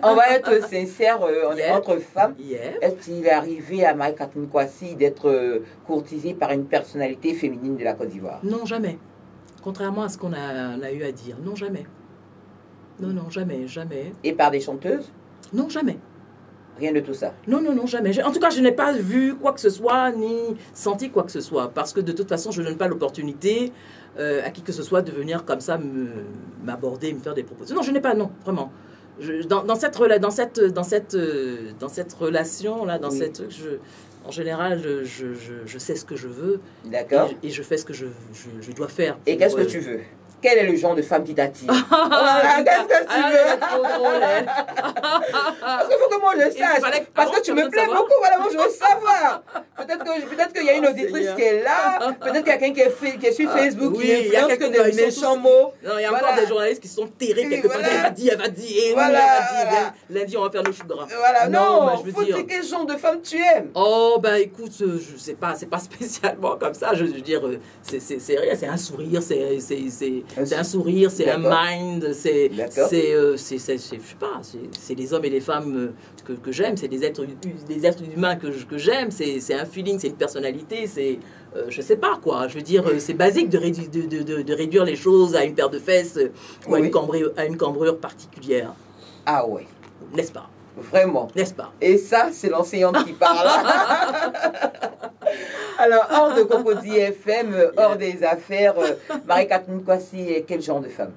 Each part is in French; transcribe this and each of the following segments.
On va être sincère, on est entre femmes. Yeah. Est-ce qu'il est arrivé à Marie-Catherine Kouassi d'être courtisée par une personnalité féminine de la Côte d'Ivoire? Non, jamais. Contrairement à ce qu'on a eu à dire. Non, jamais. Non, non, jamais, jamais. Et par des chanteuses? Non, jamais. Rien de tout ça? Non, non, non, jamais. En tout cas, je n'ai pas vu quoi que ce soit, ni senti quoi que ce soit. Parce que de toute façon, je ne donne pas l'opportunité à qui que ce soit de venir comme ça m'aborder, me faire des propositions. Non, je n'ai pas, non, vraiment. Dans cette relation-là, en général, je sais ce que je veux. D'accord. Et je fais ce que je dois faire. Et qu'est-ce que tu veux? Quel est le genre de femme qui t'attire? Voilà, qu'est-ce que tu veux? Parce qu'il faut que moi je sache. Parce que tu me plais beaucoup, voilà, moi je veux savoir. Peut-être qu'il y a une auditrice qui est là, peut-être quelqu'un qui est sur Facebook, qui influence que des méchants mots. Non, il y a encore des journalistes qui sont terribles quelque part. Elle va dire, lundi on va faire le chou gras. Voilà, non, faut dire quel genre de femme tu aimes. Oh, ben écoute, je sais pas, c'est pas spécialement comme ça, je veux dire, c'est rien, c'est un sourire, c'est un sourire, c'est un mind, c'est je sais pas, c'est les hommes et les femmes que j'aime, c'est des êtres humains que j'aime, c'est un feeling, c'est une personnalité, c'est je sais pas quoi, je veux dire, c'est basique de réduire les choses à une paire de fesses ou à une cambrure particulière. Ah ouais. N'est-ce pas? Vraiment. N'est-ce pas? Et ça, c'est l'enseignante qui parle. Alors, hors de Cocody FM, hors des affaires, Marie-Catherine Kouassi est quel genre de femme?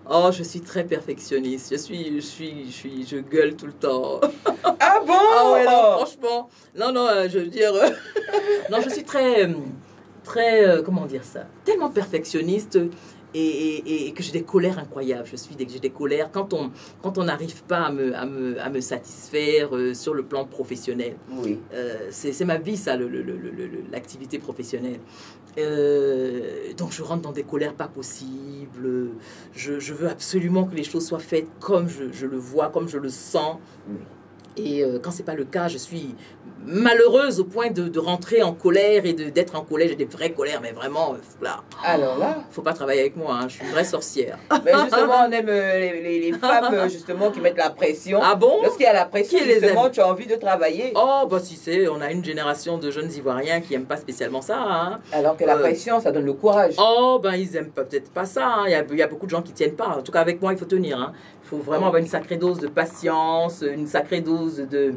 Oh, je suis très perfectionniste. Je gueule tout le temps. Ah bon? Ah ouais, non, franchement. Non, je veux dire... non, je suis très, comment dire ça? Tellement perfectionniste et que j'ai des colères incroyables. J'ai des colères quand on n'arrive pas à me satisfaire sur le plan professionnel. Oui. C'est ma vie, ça, l'activité professionnelle. Donc je rentre dans des colères pas possibles. Je veux absolument que les choses soient faites comme je le vois, comme je le sens. Oui. Et quand c'est pas le cas, je suis malheureuse au point de rentrer en colère et d'être en colère. J'ai des vraies colères, mais vraiment, là. Alors là, faut pas travailler avec moi, hein, je suis une vraie sorcière. Mais justement, on aime les femmes justement qui mettent la pression. Ah bon? Lorsqu'il y a la pression, justement, tu as envie de travailler. Oh, bah si c'est, on a une génération de jeunes Ivoiriens qui n'aiment pas spécialement ça. Hein. Alors que la pression, ça donne le courage. Oh, ben ils aiment peut-être pas ça. Hein. Il y a beaucoup de gens qui tiennent pas. En tout cas, avec moi, il faut tenir. Hein. Il faut vraiment avoir une sacrée dose de patience, une sacrée dose de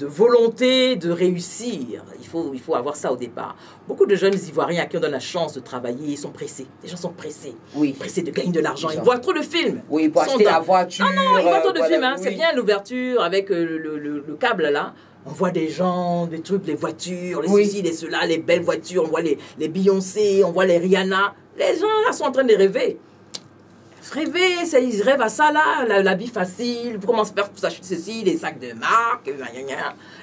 volonté de réussir. Il faut avoir ça au départ. Beaucoup de jeunes Ivoiriens à qui on donne la chance de travailler, ils sont pressés. Les gens sont pressés. Oui. Pressés de gagner de l'argent. Ils voient trop de films. Oui, pour acheter la voiture. Non, ils voient trop de films. Hein. Oui. C'est bien l'ouverture avec le câble là. On voit des gens, des trucs, les voitures, les ceci, les cela, les belles voitures. On voit les Beyoncé, on voit les Rihanna. Les gens là sont en train de rêver. Rêver, ils rêvent à ça là, la vie facile, comment se faire pour s'acheter ceci, les sacs de marque,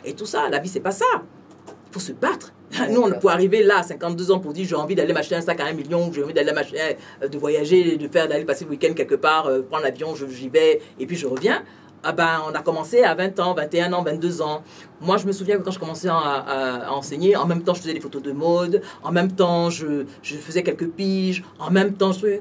et tout ça. La vie, c'est pas ça. Il faut se battre. Nous, on peut arriver là, à 52 ans, pour dire j'ai envie d'aller m'acheter un sac à 1 million, j'ai envie d'aller de voyager, d'aller passer le week-end quelque part, prendre l'avion, j'y vais, et puis je reviens. Ah ben, on a commencé à 20 ans, 21 ans, 22 ans. Moi, je me souviens que quand je commençais à enseigner, en même temps, je faisais des photos de mode, en même temps, je faisais quelques piges, en même temps, c'est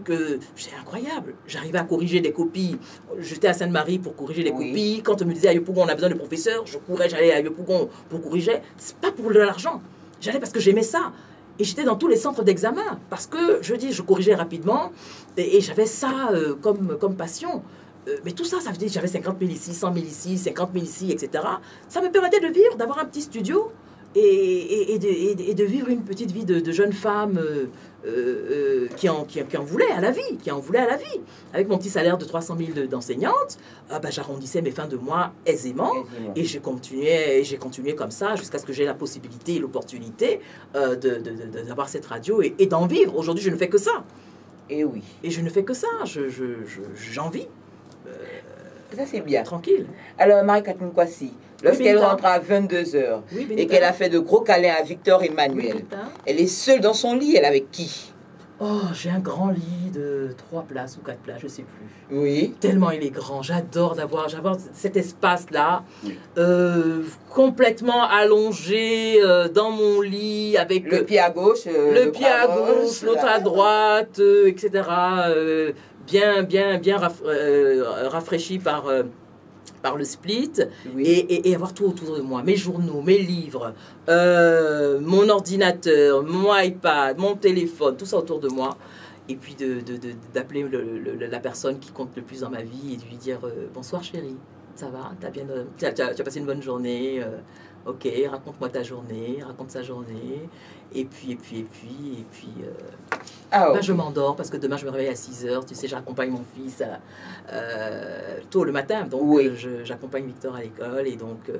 incroyable. J'arrivais à corriger des copies. J'étais à Sainte-Marie pour corriger les copies. Quand on me disait à Yopougon, on a besoin de professeurs, je courais, j'allais à Yopougon pour corriger. C'est pas pour de l'argent. J'allais parce que j'aimais ça. Et j'étais dans tous les centres d'examen. Parce que, je corrigeais rapidement et j'avais ça comme passion. Mais tout ça, ça veut dire que j'avais 50 000 ici, 100 000 ici, 50 000 ici, etc. Ça me permettait de vivre, d'avoir un petit studio et de vivre une petite vie de jeune femme qui en voulait à la vie, Avec mon petit salaire de 300 000 d'enseignante, j'arrondissais mes fins de mois aisément. Et j'ai continué comme ça jusqu'à ce que j'ai la possibilité et l'opportunité d'avoir cette radio et d'en vivre. Aujourd'hui, je ne fais que ça. Et oui. Et je ne fais que ça. J'en vis. Ça, c'est bien. Tranquille. Alors, Marie-Catherine Kouassi, lorsqu'elle rentre à 22h et qu'elle a fait de gros câlins à Victor Emmanuel, elle est seule dans son lit, elle est avec qui? Oh, j'ai un grand lit de 3 places ou 4 places, je ne sais plus. Oui. Tellement il est grand. J'adore d'avoir cet espace-là, complètement allongé dans mon lit, avec le pied à gauche, l'autre à droite, etc. bien rafraîchi par le split, et avoir tout autour de moi, mes journaux, mes livres, mon ordinateur, mon iPad, mon téléphone, tout ça autour de moi. Et puis d'appeler la personne qui compte le plus dans ma vie et de lui dire bonsoir chérie, ça va, tu as passé une bonne journée, ok, raconte-moi ta journée, raconte sa journée, et puis je m'endors parce que demain je me réveille à 6h, tu sais, j'accompagne mon fils tôt le matin, donc j'accompagne Victor à l'école et donc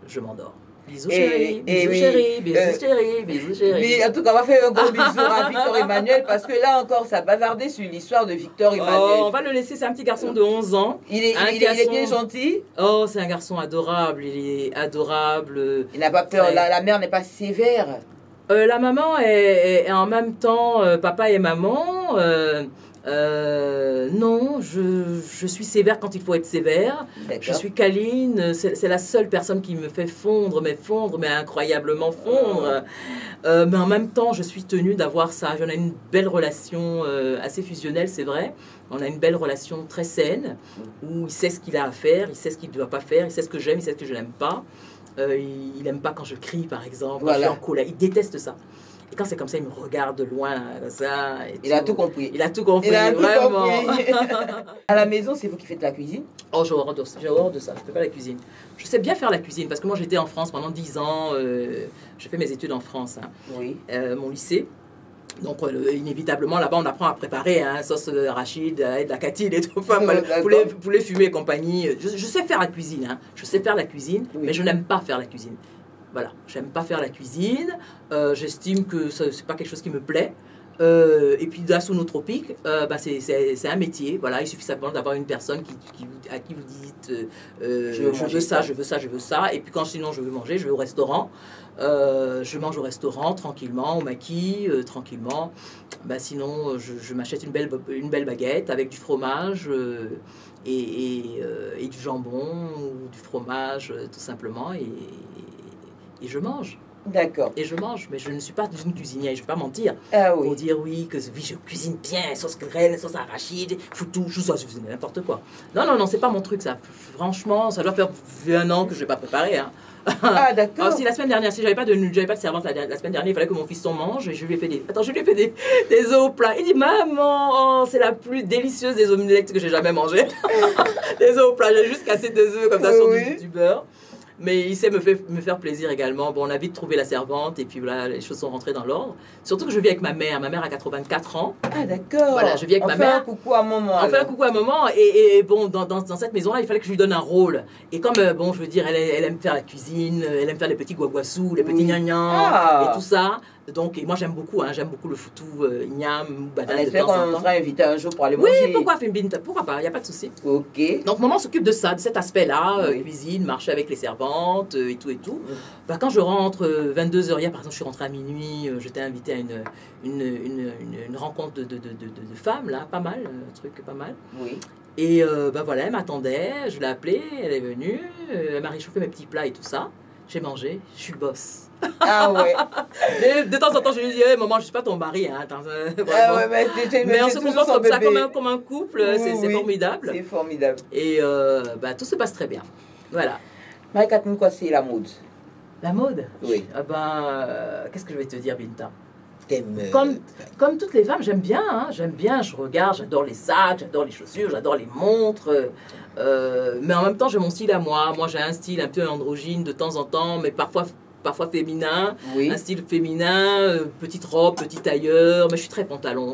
je m'endors. Bisous chérie, bisous chérie, bisous chérie, bisous chérie. Mais en tout cas, on va faire un gros bisou à Victor Emmanuel parce que là encore, ça bavardait sur l'histoire de Victor Emmanuel. Oh, on va le laisser, c'est un petit garçon de 11 ans. Il est bien gentil. Oh, c'est un garçon adorable, il est adorable. Il n'a pas peur, la mère n'est pas sévère. La maman est en même temps papa et maman. Non, je suis sévère quand il faut être sévère. Je suis câline. C'est la seule personne qui me fait fondre, mais incroyablement fondre. Mais en même temps, je suis tenue d'avoir ça. On a une belle relation assez fusionnelle, c'est vrai. On a une belle relation très saine où il sait ce qu'il a à faire, il sait ce qu'il ne doit pas faire, il sait ce que j'aime, il sait ce que je n'aime pas. Il n'aime pas quand je crie, par exemple, quand je suis en colère. Il déteste ça. Et quand c'est comme ça, il me regarde de loin, comme ça. Il a tout compris. Il a tout compris, vraiment. À la maison, c'est vous qui faites la cuisine? Oh, j'ai horreur de ça. Je ne fais pas la cuisine. Je sais bien faire la cuisine, parce que moi, j'étais en France pendant 10 ans. J'ai fait mes études en France, mon lycée. Donc, inévitablement, là-bas, on apprend à préparer sauce d'arachide, de la catine et tout, poulet fumé et compagnie. Je sais faire la cuisine, je sais faire la cuisine, mais je n'aime pas faire la cuisine. Voilà, j'aime pas faire la cuisine, j'estime que c'est pas quelque chose qui me plaît. Et puis gastronotropique, c'est un métier. Voilà, il suffit simplement d'avoir une personne à qui vous dites je veux ça, je veux ça, je veux ça. Et puis quand sinon je veux manger, je vais au restaurant. Je mange au restaurant tranquillement, au maquis, tranquillement. Sinon, je m'achète une belle baguette avec du fromage et du jambon ou du fromage, tout simplement. Et je mange. D'accord. Et je mange, mais je ne suis pas une cuisinière, je ne vais pas mentir. Pour dire que je cuisine bien, sauce graine, sauce arachide, foutou, je fais n'importe quoi. Non, c'est pas mon truc ça. Franchement, ça doit faire 1 an que je ne vais pas préparer. Ah, d'accord. Si la semaine dernière, si j'avais pas de servante la semaine dernière, il fallait que mon fiston mange et je lui ai fait des œufs au plat. Il dit maman, c'est la plus délicieuse des omelettes que j'ai jamais mangées. Des œufs au plat, j'ai juste cassé 2 œufs comme ça sur du beurre. Mais il sait me faire plaisir également. Bon, on a vite trouvé la servante et puis voilà, les choses sont rentrées dans l'ordre. Surtout que je vis avec ma mère. Ma mère a 84 ans. Ah, d'accord. Voilà, je vis avec ma mère. On fait un coucou à maman. On fait un coucou à maman. Et bon, dans cette maison-là, il fallait que je lui donne un rôle. Et comme, je veux dire, elle aime faire la cuisine, elle aime faire les petits guaguassous, les petits gnagnans et tout ça. Donc, et moi j'aime beaucoup le foutou, igname, banane. On espère qu'on sera invité un jour pour aller manger. Oui, pourquoi pas, il n'y a pas de souci. Ok. Donc, maman s'occupe de ça, de cet aspect-là, cuisine, marcher avec les servantes et tout et tout. Quand je rentre, 22h, hier par exemple, je suis rentrée à minuit, j'étais invitée à une rencontre de femmes, là, pas mal, un truc pas mal. Oui. Et voilà, elle m'attendait, je l'ai appelée, elle est venue, elle m'a réchauffé mes petits plats et tout ça. J'ai mangé, je suis le boss. Ah ouais. De temps en temps, je lui dis, maman, je suis pas ton mari. Mais on se comporte comme ça, comme un couple. C'est formidable. C'est formidable. Et tout se passe très bien. Voilà. Marie-Catherine, quoi, c'est la mode? La mode? Oui. Qu'est-ce que je vais te dire, Binta? Comme toutes les femmes, j'aime bien, je regarde, j'adore les sacs, j'adore les chaussures, j'adore les montres. Mais en même temps, j'ai mon style à moi. Moi, j'ai un style un peu androgyne de temps en temps, mais parfois féminin, un style féminin, petite robe, petit tailleur, mais je suis très pantalon.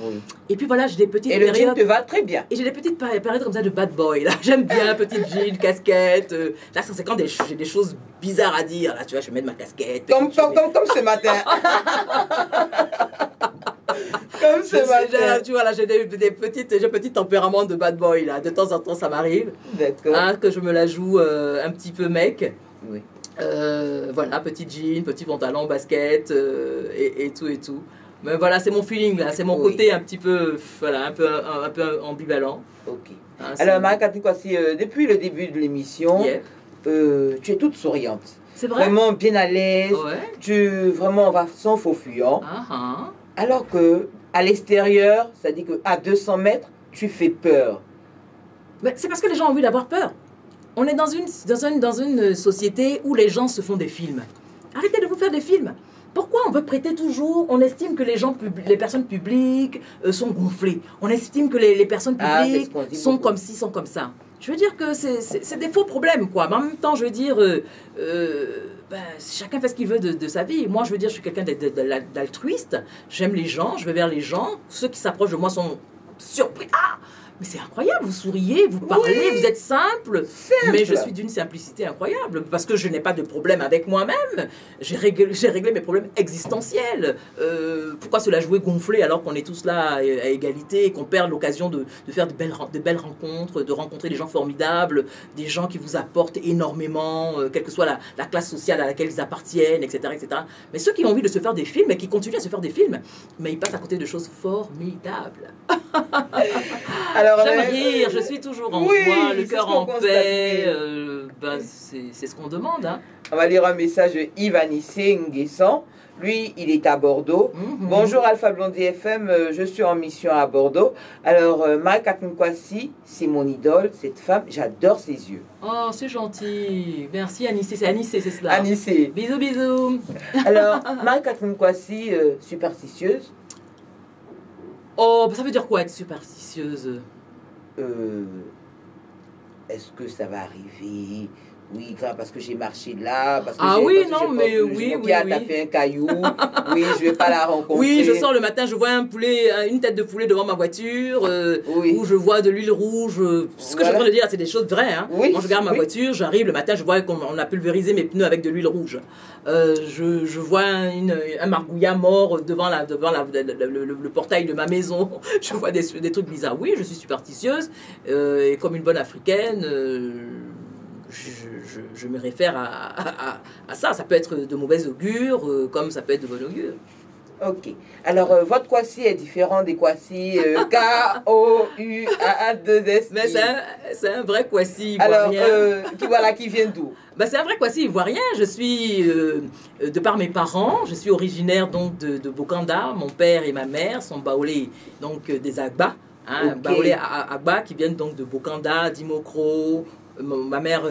Oui. Et puis voilà, j'ai des petites périodes... Et le jean te va très bien. Et j'ai des petites périodes comme ça de bad boy, là. J'aime bien, petite jean, casquette. Là, c'est quand j'ai des choses bizarres à dire, là, tu vois, je mets de ma casquette. Comme ce matin. Comme ce matin. Tu vois, là, j'ai des petits tempéraments de bad boy, là. De temps en temps, ça m'arrive. D'accord. Que je me la joue un petit peu mec. Oui. Voilà, petit jean, petit pantalon, basket et tout. Mais voilà, c'est mon feeling là, c'est mon côté un petit peu, voilà, un peu ambivalent. Ok. Alors Marie-Catherine, depuis le début de l'émission, tu es toute souriante. C'est vrai. Vraiment bien à l'aise. Ouais. Vraiment, on va sans faux fuyant. Alors que À l'extérieur, ça dit qu'à 200 mètres, tu fais peur. C'est parce que les gens ont envie d'avoir peur. On est dans une société où les gens se font des films. Arrêtez de vous faire des films. Pourquoi on veut prêter toujours? On estime que les personnes publiques sont gonflées. On estime que les personnes publiques sont comme ci, sont comme ça. Je veux dire que c'est des faux problèmes, quoi. Mais en même temps, je veux dire, chacun fait ce qu'il veut de sa vie. Moi, je veux dire, je suis quelqu'un d'altruiste. J'aime les gens, je vais vers les gens. Ceux qui s'approchent de moi sont surpris. Ah! Mais c'est incroyable, vous souriez, vous parlez, vous êtes simple. Mais je suis d'une simplicité incroyable parce que je n'ai pas de problème avec moi-même. J'ai réglé mes problèmes existentiels. Pourquoi se la jouer gonflé alors qu'on est tous là à égalité et qu'on perd l'occasion de faire de belles rencontres, de rencontrer des gens formidables, des gens qui vous apportent énormément, quelle que soit la classe sociale à laquelle ils appartiennent, etc., etc. Mais ceux qui ont envie de se faire des films et qui continuent à se faire des films, mais ils passent à côté de choses formidables. J'aime rire, je suis toujours en joie, le cœur en paix. C'est ce qu'on demande. Hein. On va lire un message de Yves Anissé Nguessan. Lui, il est à Bordeaux. Bonjour Alpha Blondie FM, je suis en mission à Bordeaux. Alors, Marie-Catherine Kwasi, c'est mon idole, cette femme, j'adore ses yeux. Oh, c'est gentil. Merci Anissé, c'est Anissé, c'est cela. Anissé. Bisous, bisous. Alors, Marie-Catherine Kwasi, superstitieuse. Oh, ça veut dire quoi être superstitieuse? Est-ce que ça va arriver? Oui, parce que j'ai marché là, parce que qui a tapé un caillou. Oui, je vais pas la rencontrer. Oui, je sors le matin, je vois une tête de poulet devant ma voiture, où je vois de l'huile rouge. Ce que je suis en train de dire, c'est des choses vraies. Hein. Oui, quand je garde ma voiture, j'arrive le matin, je vois qu'on a pulvérisé mes pneus avec de l'huile rouge. Je vois un margouillat mort devant le portail de ma maison. Je vois des trucs bizarres. Oui, je suis superstitieuse, et comme une bonne africaine. Je me réfère à ça. Ça peut être de mauvais augure, comme ça peut être de bon augure. Ok. Alors, votre Kwasi est différent des Kwasi K-O-U-A-A-2-S. Mais c'est un vrai Kwasi ivoirien. Alors, qui vient d'où? C'est un vrai Kwasi ivoirien. Je suis, de par mes parents, je suis originaire donc de Bokanda. Mon père et ma mère sont baoulés, donc des Agba. Hein, okay. Baoulés Agba qui viennent donc de Bokanda, d'Imokro. Ma mère,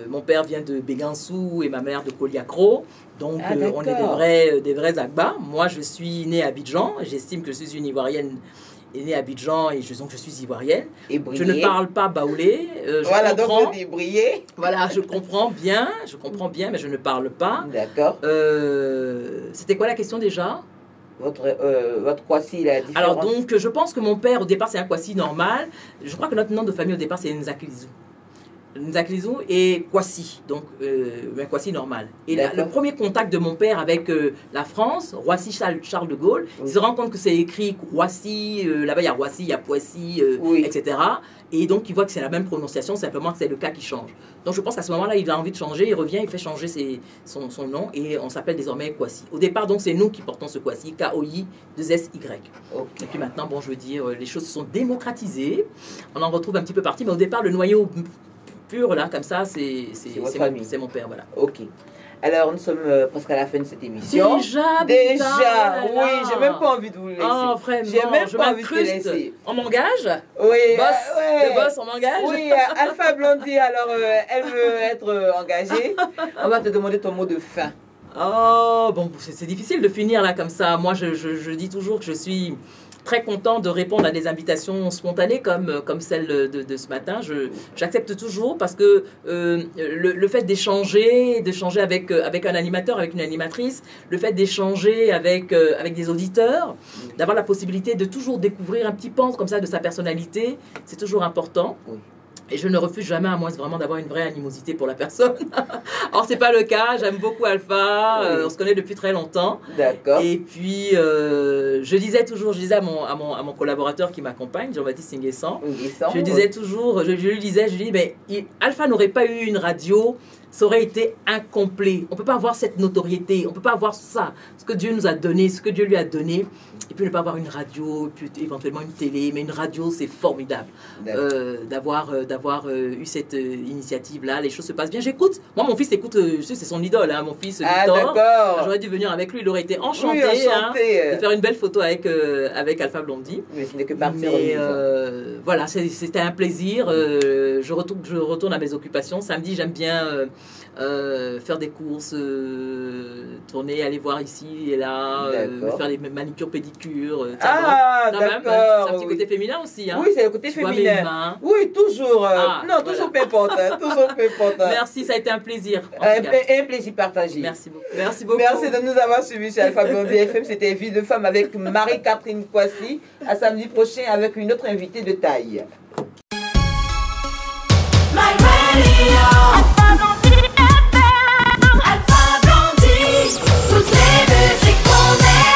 mon père vient de Bégansou et ma mère de Koliakro. Donc, on est des vrais Agba. Moi, je suis née à Abidjan. J'estime que je suis une Ivoirienne née à Abidjan et donc je suis Ivoirienne. Je ne parle pas baoulé. Voilà, donc vous débrillez. Voilà, je comprends bien, mais je ne parle pas. D'accord. C'était quoi la question déjà? Votre Kwasi, la différence. Alors donc, je pense que mon père, au départ, c'est un Kwasi normal. Je crois que notre nom de famille, au départ, c'est Nzakilizou. Nzakilizou et Kwasi, donc un Kwasi normal. Et le premier contact de mon père avec la France, Roissy Charles de Gaulle, il se rend compte que c'est écrit Roissy, là-bas il y a Roissy, il y a Poissy, etc. Et donc il voit que c'est la même prononciation, simplement que c'est le cas qui change. Donc je pense qu'à ce moment-là, il a envie de changer, il revient, il fait changer son nom et on s'appelle désormais Kwasi. Au départ, donc c'est nous qui portons ce Kwasi, K-O-I-2-S-Y. Okay. Et puis maintenant, bon, je veux dire, les choses se sont démocratisées, on en retrouve un petit peu partout, mais au départ, le noyau pur, là, comme ça, c'est mon père, voilà. Ok. Alors, nous sommes presque à la fin de cette émission. Déjà, oui, j'ai même pas envie de vous laisser. Oh, vraiment, j'ai même pas envie de vous laisser. On m'engage? Oui. Le boss, on m'engage? Oui, Alpha Blondie, alors, elle veut être engagée. On va te demander ton mot de fin. Oh, bon, c'est difficile de finir là, comme ça. Moi, je dis toujours que je suis très content de répondre à des invitations spontanées comme celle de ce matin. J'accepte toujours parce que le fait d'échanger avec un animateur, avec une animatrice, le fait d'échanger avec des auditeurs, d'avoir la possibilité de toujours découvrir un petit pan comme ça de sa personnalité, c'est toujours important. Oui. Et je ne refuse jamais, à moins vraiment d'avoir une vraie animosité pour la personne. Or, c'est pas le cas. J'aime beaucoup Alpha. On se connaît depuis très longtemps. D'accord. Et puis, je disais à mon collaborateur qui m'accompagne, Jean-Baptiste Nguessan, je lui disais, mais Alpha n'aurait pas eu une radio ça aurait été incomplet. On ne peut pas avoir cette notoriété, on ne peut pas avoir ça, ce que Dieu nous a donné, ce que Dieu lui a donné, et puis ne pas avoir une radio, puis éventuellement une télé, mais une radio, c'est formidable d'avoir eu cette initiative-là. Les choses se passent bien. J'écoute. Moi, mon fils écoute, c'est son idole, hein, mon fils Victor. D'accord. J'aurais dû venir avec lui, il aurait été enchanté, de faire une belle photo avec Alpha Blondy. Mais ce n'est que partir. Mais voilà, c'était un plaisir. Je retourne à mes occupations. Samedi, j'aime bien faire des courses, tourner, aller voir ici et là, faire des manicures, pédicures. D'accord. C'est un petit côté féminin aussi. Hein. Oui, c'est le côté féminin. Oui, toujours. Toujours pépante. Toujours pépante. Merci, ça a été un plaisir. Un plaisir partagé. Merci beaucoup. Merci beaucoup. Merci de nous avoir suivis sur Alpha Blondy FM. C'était Vie de femme avec Marie-Catherine Kwasi. À samedi prochain avec une autre invitée de taille. Alpha Blondy, toutes les musiques qu'on aime.